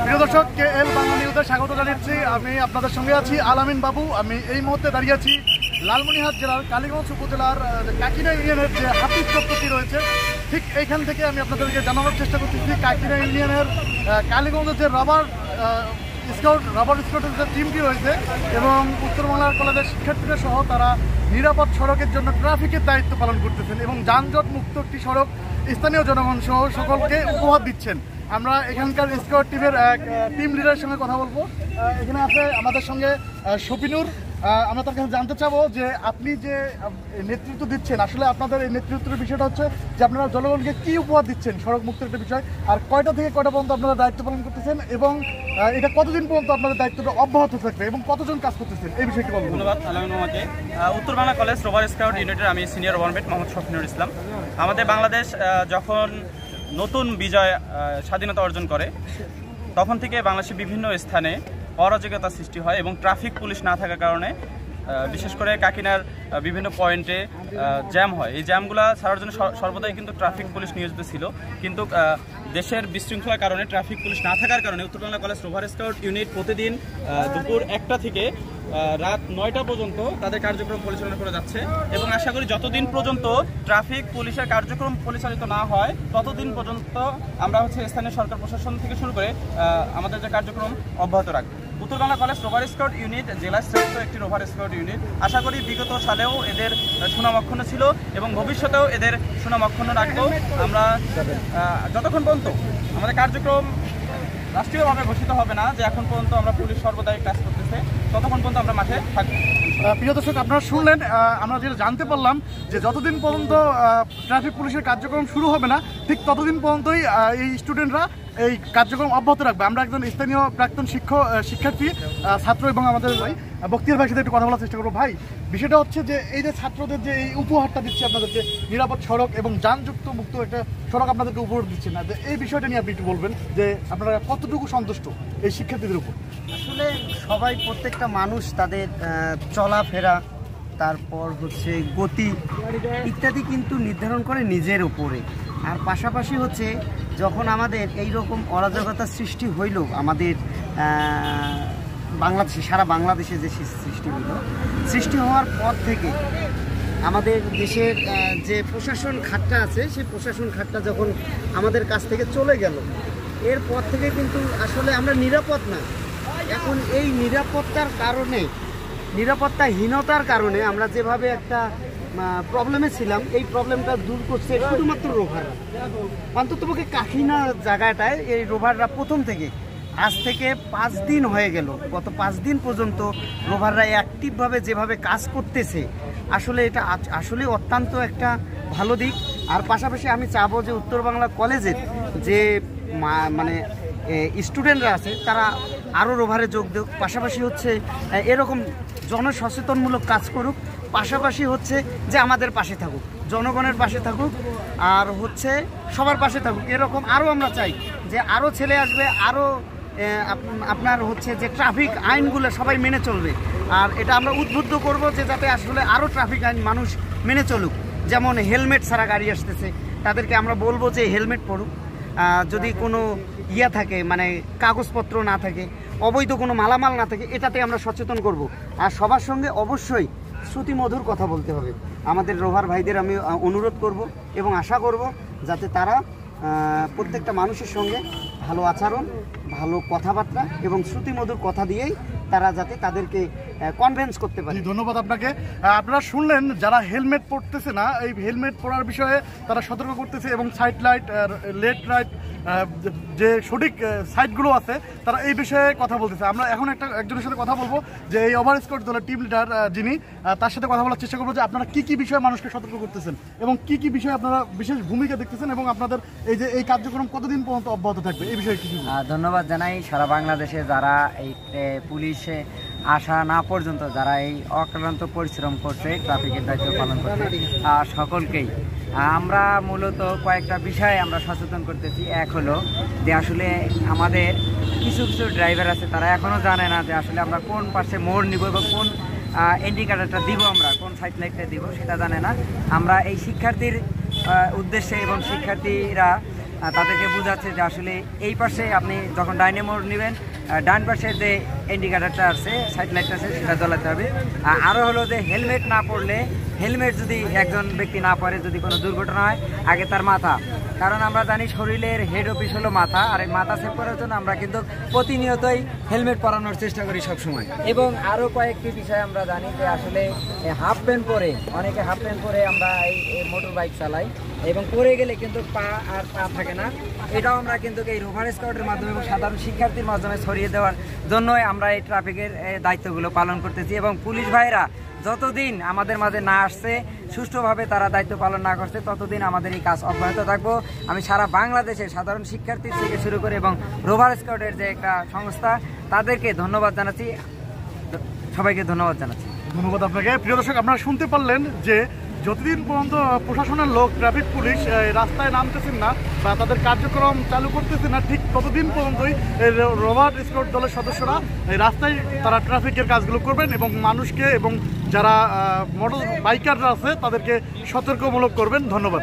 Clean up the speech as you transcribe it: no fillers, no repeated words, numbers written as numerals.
প্রিয় দর্শক, KL বাংলা নিউজে স্বাগত জানাচ্ছি। আমি আপনাদের সঙ্গে আছি আলামিন বাবু। আমি এই মুহূর্তে দাঁড়িয়ে আছি লালমনিরহাট জেলার কালীগঞ্জ উপজেলার কাকিনা ইউনিয়নের যে হাফিজ চত্বরটি রয়েছে, ঠিক এইখান থেকে আমি আপনাদেরকে জানানোর চেষ্টা করতেছি কাকিনা ইউনিয়নের কালীগঞ্জের যে রাবার স্কাউটের যে টিমটি রয়েছে এবং উত্তর বাংলার কলেজের শিক্ষার্থীরা সহ তারা নিরাপদ সড়কের জন্য ট্রাফিকের দায়িত্ব পালন করতেছেন এবং যানজট মুক্ত একটি সড়ক স্থানীয় জনগণ সহ সকলকে উপহার দিচ্ছেন। আমরা এখানকার স্কাউট টিমের টিম লিডারের সঙ্গে কথা বলবো। এখানে আছে আমাদের সঙ্গে শফিনুর। আমরা তার কাছে জানতে চাবো যে আপনি যে নেতৃত্ব দিচ্ছেন, আসলে আপনাদের এই নেতৃত্বের বিষয়টা হচ্ছে যে আপনারা জনগণকে কী উপহার দিচ্ছেন সড়ক মুক্তের একটা বিষয়, আর কয়টা থেকে কয়টা পর্যন্ত আপনারা দায়িত্ব পালন করতেছেন এবং এটা কতদিন পর্যন্ত আপনাদের দায়িত্বটা অব্যাহত থাকবে এবং কতজন কাজ করতেছেন এই বিষয়টি বলুন। ধন্যবাদ আলামিন মোহাম্মদকে। উত্তর বাংলা কলেজ রোভার স্কাউট ইউনিটের আমি সিনিয়র ওয়ানমেট মোহাম্মদ শফিনুর ইসলাম। আমাদের বাংলাদেশ যখন নতুন বিজয় স্বাধীনতা অর্জন করে তখন থেকে বাংলাদেশের বিভিন্ন স্থানে অরাজকতা সৃষ্টি হয় এবং ট্রাফিক পুলিশ না থাকার কারণে বিশেষ করে কাকিনার বিভিন্ন পয়েন্টে জ্যাম হয়। এই জ্যামগুলো ছাড়ার জন্য সর্বদাই কিন্তু ট্রাফিক পুলিশ নিয়োজিত ছিল, কিন্তু দেশের বিশৃঙ্খলার কারণে ট্রাফিক পুলিশ না থাকার কারণে উত্তর Bangla college rover scout unit প্রতিদিন দুপুর 1টা থেকে রাত 9টা পর্যন্ত তাদের কার্যক্রম পরিচালনা করে যাচ্ছে এবং আশা করি যতদিন পর্যন্ত ট্রাফিক পুলিশের কার্যক্রম পরিচালিত না হয় ততদিন পর্যন্ত আমরা স্থানীয় সরকার প্রশাসন থেকে শুরু করে আমাদের যে কার্যক্রম অব্যাহত রাখবো। উত্তর Bangla college rover scout unit জেলার শ্রেষ্ঠ একটি রোভার স্কাউট ইউনিট। আশা করি বিগত সালেও এদের সুনাম অক্ষুণ্ণ ছিল এবং ভবিষ্যতেও এদের সুনাম অক্ষুণ্ণ রাখবো। আমরা যতক্ষণ পর্যন্ত আমাদের কার্যক্রম রাষ্ট্রীয়ভাবে ঘোষিত হবে না যে এখন পর্যন্ত আমরা পুলিশ সর্বদাই কাজ করতেছে, ততক্ষণ পর্যন্ত আমরা মাঠে থাকবো। প্রিয় দর্শক, আপনারা শুনলেন, আমরা যেটা জানতে পারলাম যে যতদিন পর্যন্ত ট্রাফিক পুলিশের কার্যক্রম শুরু হবে না ঠিক ততদিন পর্যন্তই এই স্টুডেন্টরা এই কার্যক্রম অব্যাহত রাখবে। আমরা একজন স্থানীয় প্রাক্তন শিক্ষার্থী ছাত্র এবং আমাদের বক্তিয়ার ভাইয়ের সাথে একটু কথা বলার চেষ্টা করবো। ভাই, বিষয়টা হচ্ছে যে এই যে ছাত্রদের যে এই উপহারটা দিচ্ছে আপনাদেরকে, নিরাপদ সড়ক এবং যানযুক্ত মুক্ত একটা সড়ক আপনাদেরকে উপহার দিচ্ছে না, যে এই বিষয়টা নিয়ে আপনি একটু বলবেন যে আপনারা কতটুকু সন্তুষ্ট এই শিক্ষার্থীদের উপর? আসলে সবাই, প্রত্যেকটা মানুষ তাদের চলাফেরা, তারপর গতি ইত্যাদি কিন্তু নির্ধারণ করে নিজের উপরে। আর পাশাপাশি যখন আমাদের এই রকম অরাজকতার সৃষ্টি হইল আমাদের বাংলাদেশে, সারা বাংলাদেশে যে সৃষ্টি হওয়ার পর থেকে আমাদের দেশের যে প্রশাসন খাতটা আছে সেই প্রশাসন খাতটা যখন আমাদের কাছ থেকে চলে গেল, এরপর থেকে কিন্তু আসলে আমরা নিরাপদ না। এখন এই নিরাপত্তাহীনতার কারণে আমরা যেভাবে একটা প্রবলেমে ছিলাম, এই প্রবলেমটা দূর করছে শুধুমাত্র রোভাররা। অন্ততপক্ষে কাকিনা জায়গাটায় এই রোভাররা প্রথম থেকে, আজ থেকে 5 দিন হয়ে গেল, গত 5 দিন পর্যন্ত রোভাররা অ্যাক্টিভভাবে যেভাবে কাজ করতেছে, আসলে এটা আসলে অত্যন্ত একটা ভালো দিক। আর পাশাপাশি আমি চাবো যে উত্তর বাংলা কলেজের যে মানে স্টুডেন্টরা আছে তারা আরও রোভারে যোগ দেওক, পাশাপাশি এরকম জনসচেতনমূলক কাজ করুক, পাশাপাশি যে আমাদের পাশে থাকুক, জনগণের পাশে থাকুক, আর সবার পাশে থাকুক। এরকম আরও আমরা চাই যে আরও ছেলে আসবে, আরও আপনার যে ট্রাফিক আইনগুলো সবাই মেনে চলবে। আর এটা আমরা উদ্বুদ্ধ করব যে যাতে আসলে আরও ট্রাফিক আইন মানুষ মেনে চলুক। যেমন হেলমেট ছাড়া গাড়ি আসতেছে, তাদেরকে আমরা বলবো যে হেলমেট পরুক। যদি কোনো থাকে, মানে কাগজপত্র না থাকে, অবৈধ কোনো মালামাল না থাকে, এটাতে আমরা সচেতন করব। আর সবার সঙ্গে অবশ্যই শ্রুতিমধুর কথা বলতে হবে। আমাদের রোভার ভাইদের আমি অনুরোধ করব এবং আশা করব যাতে তারা প্রত্যেকটা মানুষের সঙ্গে ভালো আচরণ, ভালো কথাবার্তা এবং শ্রুতিমধুর কথা দিয়েই তারা যাতে তাদেরকে কনভিন্স করতে পারে। ধন্যবাদ আপনাকে। আপনারা শুনলেন, যারা হেলমেট পরতেছে না, এই হেলমেট পরার বিষয়ে তারা সতর্ক করতেছে এবং সাইড লাইট, লেফট রাইট যে সঠিক সাইটগুলো আছে তারা এই বিষয়ে কথা বলতেছে। আমরা এখন একজনের সাথে কথা বলবো যে এই ওভার স্কাউট দলের টিম লিডার যিনি, তার সাথে কথা বলার চেষ্টা করবো যে আপনারা কী কী বিষয়ে মানুষকে সতর্ক করতেছেন এবং কী কী বিষয়ে আপনারা বিশেষ ভূমিকা দেখতেছেন এবং আপনাদের এই কার্যক্রম কতদিন পর্যন্ত অব্যাহত থাকবে এই বিষয়ে কিছু। ধন্যবাদ জানাই সারা বাংলাদেশে যারা এই পুলিশে আসা না পর্যন্ত যারা এই অক্লান্ত পরিশ্রম করছে ট্রাফিকের দায়িত্ব পালন করছে সকলকেই। আমরা মূলত কয়েকটা বিষয়ে আমরা সচেতন করতেছি। এক হলো যে আসলে আমাদের কিছু কিছু ড্রাইভার আছে তারা এখনও জানে না যে আসলে আমরা কোন পাশে মোড় নিব এবং কোন ইন্ডিকেটারটা দিব, আমরা কোন সাইড লাইটটা দিব সেটা জানে না। আমরা এই শিক্ষার্থীর উদ্দেশ্যে এবং শিক্ষার্থীরা তাদেরকে বোঝাচ্ছে যে আসলে এই পাশে আপনি যখন ডাইনে মোড় নেবেন ডান পাশে যে ইন্ডিকেটারটা আছে সাইড লাইটটা আছে সেটা জ্বলাতে হবে। আরও হলো যে হেলমেট না পরলে, হেলমেট যদি একজন ব্যক্তি না পরে যদি কোনো দুর্ঘটনা হয় আগে তার মাথা, কারণ আমরা জানি শরীরের হেড অফিস হলো মাথা, আর এই মাথা সেভ করার জন্য আমরা কিন্তু প্রতিনিয়তই হেলমেট পরানোর চেষ্টা করি সবসময়। এবং আরও কয়েকটি বিষয় আমরা জানি যে আসলে হাফ প্যান্ট পরে, অনেকে হাফ প্যান্ট পরে আমরা এই মোটর বাইক চালাই এবং পরে গেলে কিন্তু পা থাকে না। এটাও আমরা কিন্তু এই রোভার স্কাউটের মাধ্যমে এবং সাধারণ শিক্ষার্থীর মাধ্যমে ছড়িয়ে দেওয়ার জন্যই আমরা এই ট্রাফিকের দায়িত্বগুলো পালন করতেছি। এবং পুলিশ ভাইরা যতদিন আমাদের মাঝে না আসছে, সুষ্ঠুভাবে তারা দায়িত্ব পালন না করছে, ততদিন আমাদের এই কাজ অব্যাহত থাকবো। আমি সারা বাংলাদেশের সাধারণ শিক্ষার্থী থেকে শুরু করে এবং রোভার স্কাউটের যে একটা সংস্থা, তাদেরকে ধন্যবাদ জানাচ্ছি, সবাইকে ধন্যবাদ জানাচ্ছি। ধন্যবাদ আপনাকে। প্রিয় দর্শক, আপনারা শুনতে পারলেন যে যতদিন পর্যন্ত প্রশাসনের লোক, ট্রাফিক পুলিশ রাস্তায় নামতেছেন না বা তাদের কার্যক্রম চালু করতেছে না, ঠিক ততদিন পর্যন্তই রোভার স্কাউট দলের সদস্যরা এই রাস্তায় তারা ট্রাফিকের কাজগুলো করবেন এবং মানুষকে এবং যারা মোটর বাইকাররা আছে তাদেরকে সতর্কমূলক করবেন। ধন্যবাদ।